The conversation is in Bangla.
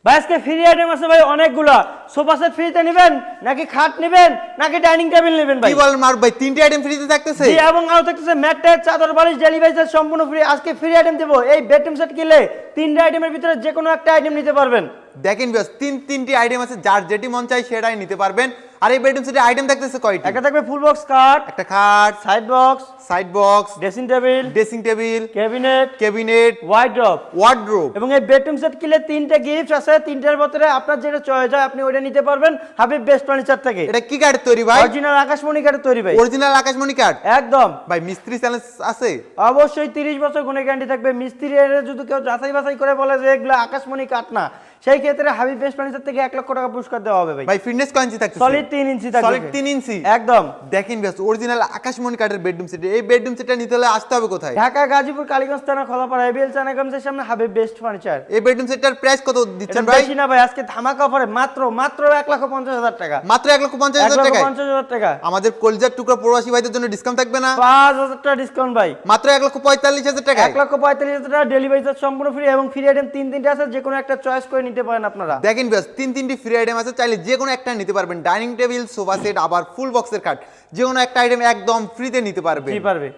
ভাই আজকে ফ্রি আইটেম আছে ভাই অনেকগুলা। সোফা সেট ফ্রিতে নেবেন নাকি খাট নেবেন নাকি ডাইনিং টেবিল নেবেন ভাই? কি বলেন মার্ক ভাই, তিনটি আইটেম ফ্রিতে থাকতেছে? জি, এবং আরো থাকতেছে ম্যাট্রেস, চাদর, বালিশ, ডেলিভারি চার্জ সম্পূর্ণ ফ্রি। আজকে ফ্রি আইটেম দেবো। এই বেডরুম সেট কিনলে তিনটা আইটেমের ভিতরে যে কোনো একটা আইটেম নিতে পারবেন। দেখেন বিয়াস, তিনটি আইটেম আছে, যার যেটি মন চাই সেটাই নিতে পারবেন। আর এই বেডরুম সেটে আইটেম থাকতেছে কয়টি? একটা থাকবে ফুল বক্স খাট, একটা খাট, side box, side box, dressing table, cabinet, cabinet, wardrobe. এবং এই বেডরুম সেট কিনলে তিনটা গিফট আছে। তিনটার ভিতরে আপনার যেটা চয়েস হয় আপনি ওইটা নিতে পারবেন হাবিব বেস্ট ফার্নিচার থেকে। এটা কি কাঠের তৈরি ভাই? অরিজিনাল আকাশমণি কাঠের তৈরি ভাই। অরিজিনাল আকাশমণি কাঠ একদম ভাই। মিস্ত্রি চ্যালেঞ্জ আছে? অবশ্যই 30 বছর গুণে গ্যারান্টি থাকবে। মিস্ত্রি এর যদি কেউ যাচাই বাছাই করে বলে যে এগুলো আকাশমণি কাঠ না, সেই ক্ষেত্রে হাবিব বেস্ট ফার্নিচার থেকে 1 লক্ষ টাকা পুরস্কার দেওয়া হবে ভাই। ভাই ফিটনেস কয় ইঞ্চি থাকতেছে? সলিড 3 ইঞ্চি থাকবে। সলিড 3 ইঞ্চি একদম। দেখেন বেশ, অরিজিনাল আকাশমণি কাঠের বেডরুম সেট। এই বেডরুম সেটটা নিতে হলে আসতে হবে কোথায়? ঢাকা, গাজীপুর, কালীগঞ্জ থানা, খোলাপাড়া, এবিএল চানাগঞ্জের সামনে হাবিব বেস্ট ফার্নিচার। এই বেডরুম সেটটার প্রাইস কত দিচ্ছেন এটা ভাই? বেশি না ভাই, আজকে ধামাকা অফারে মাত্র 1,50,000 টাকা। মাত্র 1,50,000 টাকায়। 1,50,000 টাকা। আমাদের কলজার টুকরা প্রবাসী ভাইদের জন্য ডিসকাউন্ট থাকবে না? 5,000 টাকা ডিসকাউন্ট ভাই। মাত্র 1,45,000 টাকায়। 1,45,000 টাকা ডেলিভারি চার্জ সম্পূর্ণ ফ্রি এবং ফ্রি আইটেম তিনটা আছে, যে কোনো একটা চয়েস করে নিতে পারেন আপনারা। দেখেন বেশ, তিনটি ফ্রি আইটেম আছে, চাইলে যে কোনো একটা নিতে পারবেন। ডাইনিং টেবিল, সোফা সেট, আবার ফুল বক্সের খাট, যে কোনো একটা আইটেম একদম ফ্রিতে নিতে পারবেন। জি পারবে।